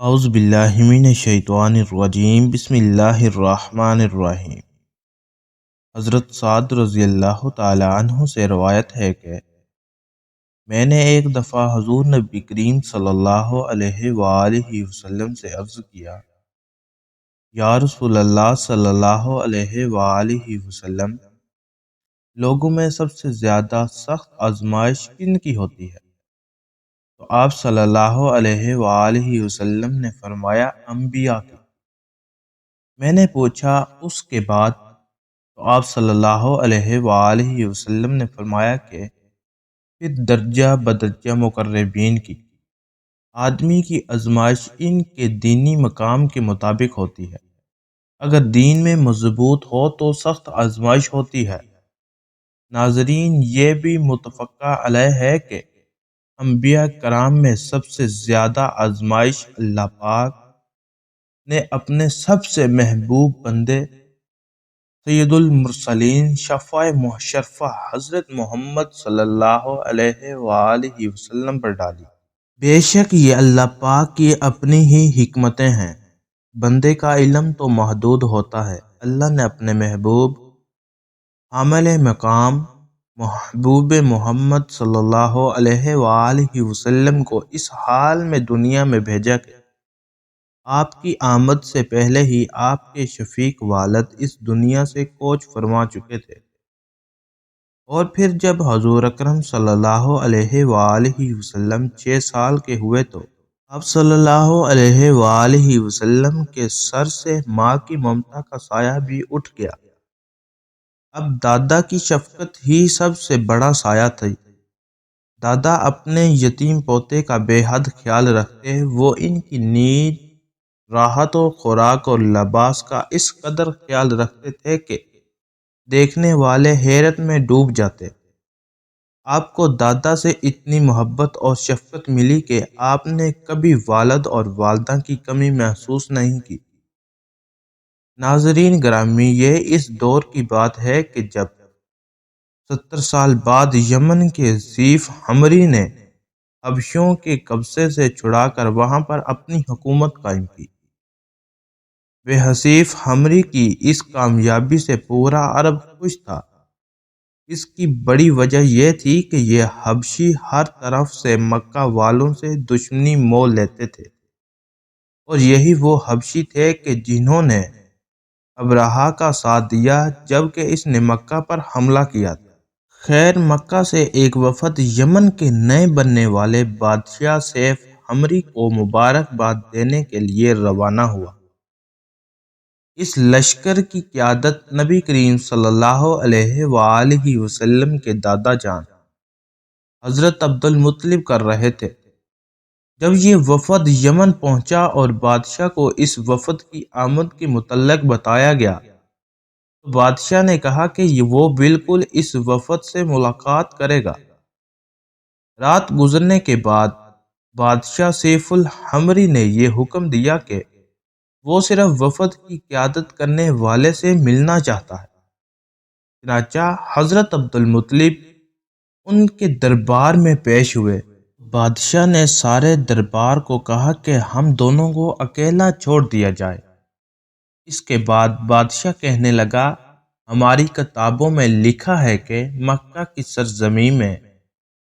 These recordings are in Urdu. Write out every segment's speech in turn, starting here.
اعوذ باللہ من الشیطان الرجیم بسم اللہ الرحمن الرحیم۔ حضرت سعد رضی اللہ تعالی عنہ سے روایت ہے کہ میں نے ایک دفعہ حضور نبی کریم صلی اللہ علیہ وآلہ وسلم سے عرض کیا، یا رسول اللہ صلی اللہ علیہ وآلہ وسلم، لوگوں میں سب سے زیادہ سخت آزمائش کن کی ہوتی ہے؟ تو آپ صلی اللہ علیہ وآلہ وسلم نے فرمایا، انبیاء کی۔ میں نے پوچھا اس کے بعد؟ تو آپ صلی اللہ علیہ وآلہ وسلم نے فرمایا کہ پھر درجہ بدرجہ مقربین کی۔ آدمی کی آزمائش ان کے دینی مقام کے مطابق ہوتی ہے۔ اگر دین میں مضبوط ہو تو سخت آزمائش ہوتی ہے۔ ناظرین، یہ بھی متفقہ علیہ ہے کہ انبیاء کرام میں سب سے زیادہ آزمائش اللہ پاک نے اپنے سب سے محبوب بندے سید المرسلین شفیع مشرفہ حضرت محمد صلی اللہ علیہ وآلہ وسلم پر ڈالی۔ بے شک یہ اللہ پاک کی اپنی ہی حکمتیں ہیں۔ بندے کا علم تو محدود ہوتا ہے، اللہ نے اپنے محبوب حامل مقام محبوب محمد صلی اللہ علیہ وآلہ وسلم کو اس حال میں دنیا میں بھیجا کہ آپ کی آمد سے پہلے ہی آپ کے شفیق والد اس دنیا سے کوچ فرما چکے تھے، اور پھر جب حضور اکرم صلی اللہ علیہ وآلہ وسلم 6 سال کے ہوئے تو آپ صلی اللہ علیہ وآلہ وسلم کے سر سے ماں کی ممتا کا سایہ بھی اٹھ گیا۔ اب دادا کی شفقت ہی سب سے بڑا سایہ تھی۔ دادا اپنے یتیم پوتے کا بے حد خیال رکھتے، وہ ان کی نیند، راحت و خوراک اور لباس کا اس قدر خیال رکھتے تھے کہ دیکھنے والے حیرت میں ڈوب جاتے۔ آپ کو دادا سے اتنی محبت اور شفقت ملی کہ آپ نے کبھی والد اور والدہ کی کمی محسوس نہیں کی۔ ناظرین گرامی، یہ اس دور کی بات ہے کہ جب 70 سال بعد یمن کے حصیف حمری نے حبشیوں کے قبضے سے چھڑا کر وہاں پر اپنی حکومت قائم کی۔ حصیف حمری کی اس کامیابی سے پورا عرب خوش تھا۔ اس کی بڑی وجہ یہ تھی کہ یہ حبشی ہر طرف سے مکہ والوں سے دشمنی مول لیتے تھے، اور یہی وہ حبشی تھے کہ جنہوں نے ابرہہ کا ساتھ دیا جبکہ اس نے مکہ پر حملہ کیا تھا۔ خیر، مکہ سے ایک وفد یمن کے نئے بننے والے بادشاہ سیف حمری کو مبارکباد دینے کے لیے روانہ ہوا۔ اس لشکر کی قیادت نبی کریم صلی اللہ علیہ وآلہ وسلم کے دادا جان حضرت عبد المطلب کر رہے تھے۔ جب یہ وفد یمن پہنچا اور بادشاہ کو اس وفد کی آمد کے متعلق بتایا گیا تو بادشاہ نے کہا کہ وہ بالکل اس وفد سے ملاقات کرے گا۔ رات گزرنے کے بعد بادشاہ سیف الحمری نے یہ حکم دیا کہ وہ صرف وفد کی قیادت کرنے والے سے ملنا چاہتا ہے۔ چنانچہ حضرت عبد المطلب ان کے دربار میں پیش ہوئے۔ بادشاہ نے سارے دربار کو کہا کہ ہم دونوں کو اکیلا چھوڑ دیا جائے۔ اس کے بعد بادشاہ کہنے لگا، ہماری کتابوں میں لکھا ہے کہ مکہ کی سرزمین میں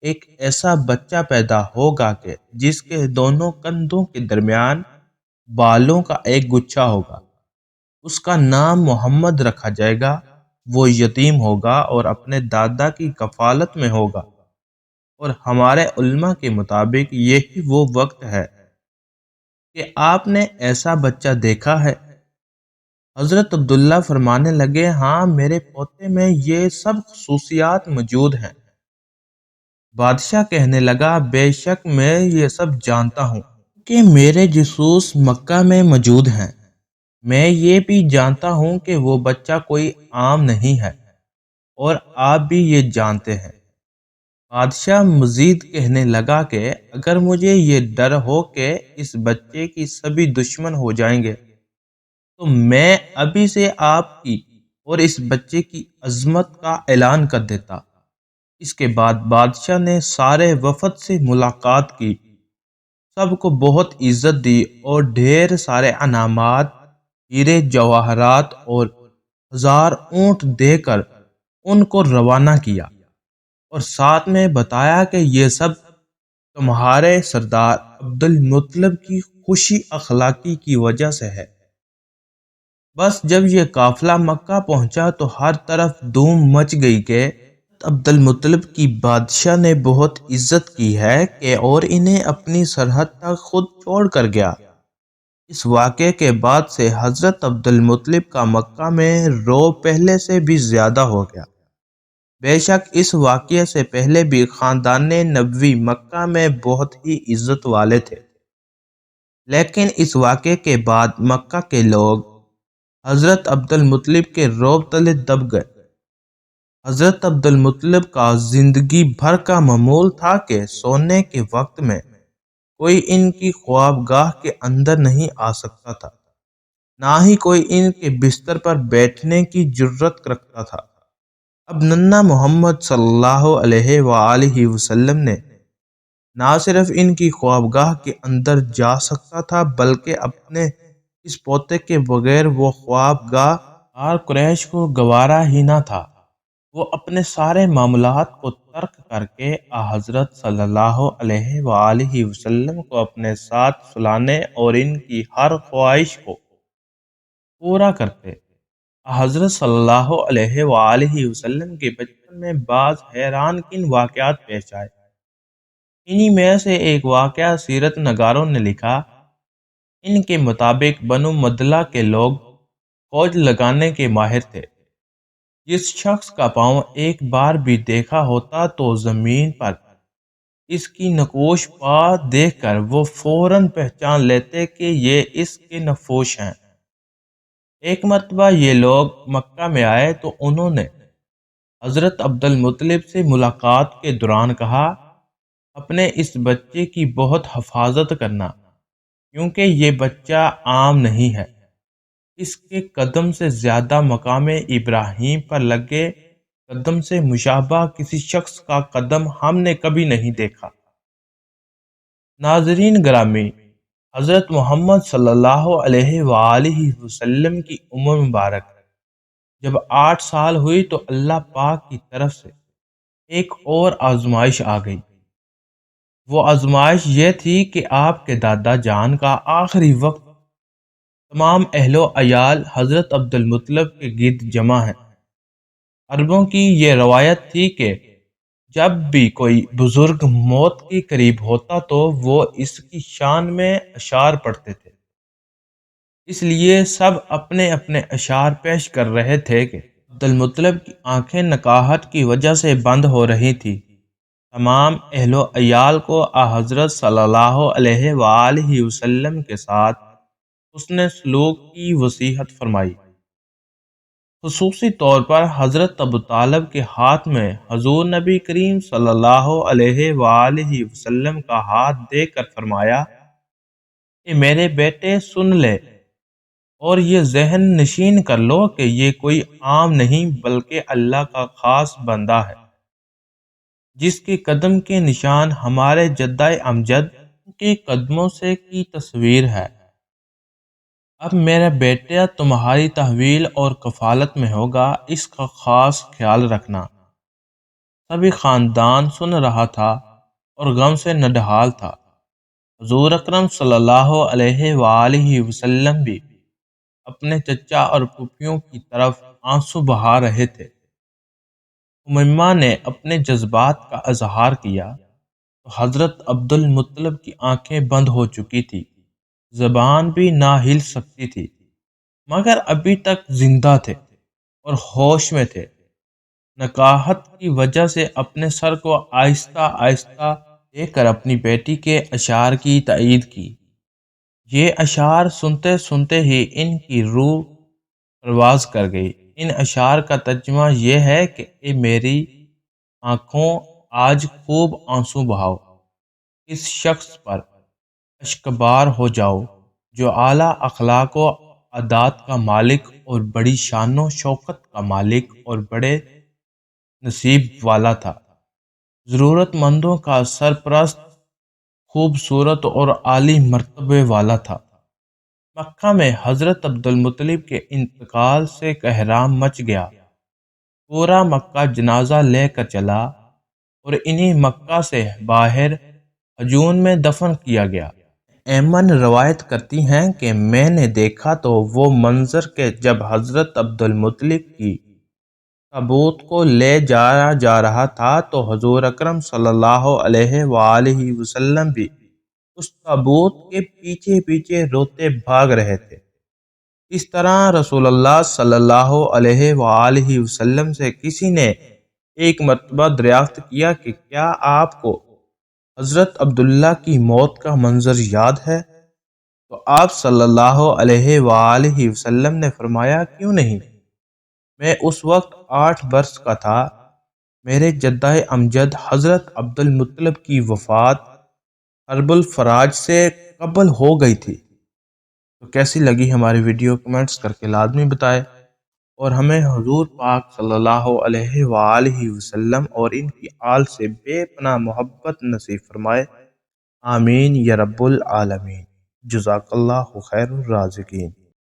ایک ایسا بچہ پیدا ہوگا کہ جس کے دونوں کندھوں کے درمیان بالوں کا ایک گچھا ہوگا۔ اس کا نام محمد رکھا جائے گا۔ وہ یتیم ہوگا اور اپنے دادا کی کفالت میں ہوگا، اور ہمارے علماء کے مطابق یہی وہ وقت ہے کہ آپ نے ایسا بچہ دیکھا ہے؟ حضرت عبداللہ فرمانے لگے، ہاں، میرے پوتے میں یہ سب خصوصیات موجود ہیں۔ بادشاہ کہنے لگا، بے شک میں یہ سب جانتا ہوں کہ میرے جاسوس مکہ میں موجود ہیں۔ میں یہ بھی جانتا ہوں کہ وہ بچہ کوئی عام نہیں ہے، اور آپ بھی یہ جانتے ہیں۔ بادشاہ مزید کہنے لگا کہ اگر مجھے یہ ڈر ہو کہ اس بچے کی سبھی دشمن ہو جائیں گے تو میں ابھی سے آپ کی اور اس بچے کی عظمت کا اعلان کر دیتا۔ اس کے بعد بادشاہ نے سارے وفد سے ملاقات کی۔ سب کو بہت عزت دی اور ڈھیر سارے انعامات، ہیرے جواہرات اور 1000 اونٹ دے کر ان کو روانہ کیا، اور ساتھ میں بتایا کہ یہ سب تمہارے سردار عبد المطلب کی خوشی اخلاقی کی وجہ سے ہے۔ بس جب یہ قافلہ مکہ پہنچا تو ہر طرف دھوم مچ گئی کہ عبد المطلب کی بادشاہ نے بہت عزت کی ہے کہ اور انہیں اپنی سرحد تک خود چھوڑ کر گیا۔ اس واقعے کے بعد سے حضرت عبد المطلب کا مکہ میں رعب پہلے سے بھی زیادہ ہو گیا۔ بے شک اس واقعے سے پہلے بھی خاندان نبوی مکہ میں بہت ہی عزت والے تھے، لیکن اس واقعے کے بعد مکہ کے لوگ حضرت عبد المطلب کے رعب تلے دب گئے۔ حضرت عبد المطلب کا زندگی بھر کا معمول تھا کہ سونے کے وقت میں کوئی ان کی خوابگاہ کے اندر نہیں آ سکتا تھا، نہ ہی کوئی ان کے بستر پر بیٹھنے کی جرت رکھتا تھا۔ اب ننا محمد صلی اللہ علیہ وآلہ وسلم نے نہ صرف ان کی خوابگاہ کے اندر جا سکتا تھا بلکہ اپنے اس پوتے کے بغیر وہ خوابگاہ قریش کو گوارا ہی نہ تھا۔ وہ اپنے سارے معاملات کو ترک کر کے حضرت صلی اللہ علیہ وآلہ وسلم کو اپنے ساتھ سلانے اور ان کی ہر خواہش کو پورا کرتے۔ حضرت صلی اللہ علیہ وآلہ وسلم کے بچپن میں بعض حیران کن واقعات پیش آئے۔ انہی میں سے ایک واقعہ سیرت نگاروں نے لکھا۔ ان کے مطابق بنو مدلہ کے لوگ فوج لگانے کے ماہر تھے۔ جس شخص کا پاؤں ایک بار بھی دیکھا ہوتا تو زمین پر اس کی نقوش پا دیکھ کر وہ فوراً پہچان لیتے کہ یہ اس کے نفوش ہیں۔ ایک مرتبہ یہ لوگ مکہ میں آئے تو انہوں نے حضرت عبد المطلب سے ملاقات کے دوران کہا، اپنے اس بچے کی بہت حفاظت کرنا، کیونکہ یہ بچہ عام نہیں ہے۔ اس کے قدم سے زیادہ مقام ابراہیم پر لگے قدم سے مشابہ کسی شخص کا قدم ہم نے کبھی نہیں دیکھا۔ ناظرین گرامی، حضرت محمد صلی اللہ علیہ وآلہ وسلم کی عمر مبارک جب 8 سال ہوئی تو اللہ پاک کی طرف سے ایک اور آزمائش آ گئی۔ وہ آزمائش یہ تھی کہ آپ کے دادا جان کا آخری وقت تمام اہل و عیال حضرت عبد المطلب کے گرد جمع ہیں۔ عربوں کی یہ روایت تھی کہ جب بھی کوئی بزرگ موت کے قریب ہوتا تو وہ اس کی شان میں اشعار پڑھتے تھے۔ اس لیے سب اپنے اپنے اشعار پیش کر رہے تھے کہ عبد المطلب کی آنکھیں نکاہت کی وجہ سے بند ہو رہی تھی۔ تمام اہل و عیال کو حضرت صلی اللہ علیہ وآلہ وسلم کے ساتھ حسن سلوک کی وصیت فرمائی۔ خصوصی طور پر حضرت ابو طالب کے ہاتھ میں حضور نبی کریم صلی اللہ علیہ وآلہ وسلم کا ہاتھ دے کر فرمایا کہ میرے بیٹے سن لے اور یہ ذہن نشین کر لو کہ یہ کوئی عام نہیں بلکہ اللہ کا خاص بندہ ہے، جس کے قدم کے نشان ہمارے جدہ امجد کے قدموں سے کی تصویر ہے۔ اب میرا بیٹا تمہاری تحویل اور کفالت میں ہوگا، اس کا خاص خیال رکھنا۔ سبھی خاندان سن رہا تھا اور غم سے نڈھال تھا۔ حضور اکرم صلی اللہ علیہ وآلہ وسلم بھی اپنے چچا اور پھوپھیوں کی طرف آنسو بہا رہے تھے۔ امیمہ نے اپنے جذبات کا اظہار کیا تو حضرت عبد المطلب کی آنکھیں بند ہو چکی تھی، زبان بھی نہ ہل سکتی تھی، مگر ابھی تک زندہ تھے اور ہوش میں تھے۔ نکاہت کی وجہ سے اپنے سر کو آہستہ آہستہ دے کر اپنی بیٹی کے اشعار کی تائید کی۔ یہ اشعار سنتے سنتے ہی ان کی روح پرواز کر گئی۔ ان اشعار کا ترجمہ یہ ہے کہ اے میری آنکھوں، آج خوب آنسو بہاؤ، اس شخص پر اشکبار ہو جاؤ جو اعلیٰ اخلاق و عادات کا مالک اور بڑی شان و شوکت کا مالک اور بڑے نصیب والا تھا، ضرورت مندوں کا سرپرست خوبصورت اور عالی مرتبے والا تھا۔ مکہ میں حضرت عبدالمطلب کے انتقال سے کہرام مچ گیا۔ پورا مکہ جنازہ لے کر چلا اور انہیں مکہ سے باہر حجون میں دفن کیا گیا۔ ایمن روایت کرتی ہیں کہ میں نے دیکھا تو وہ منظر کہ جب حضرت عبدالمطلب کی تابوت کو لے جایا جا رہا تھا تو حضور اکرم صلی اللہ علیہ وآلہ وسلم بھی اس تابوت کے پیچھے پیچھے روتے بھاگ رہے تھے۔ اس طرح رسول اللہ صلی اللہ علیہ وآلہ وسلم سے کسی نے ایک مرتبہ دریافت کیا کہ کیا آپ کو حضرت عبداللہ کی موت کا منظر یاد ہے؟ تو آپ صلی اللہ علیہ وآلہ وسلم نے فرمایا کیوں نہیں، میں اس وقت 8 برس کا تھا، میرے جدہ امجد حضرت عبدالمطلب کی وفات حرب الفراج سے قبل ہو گئی تھی۔ تو کیسی لگی ہماری ویڈیو کمنٹس کر کے لازمی بتائے، اور ہمیں حضور پاک صلی اللہ علیہ وآلہ وسلم اور ان کی آل سے بے پناہ محبت نصیب فرمائے، آمین یا رب العالمین۔ جزاک اللہ خیر الرازقین۔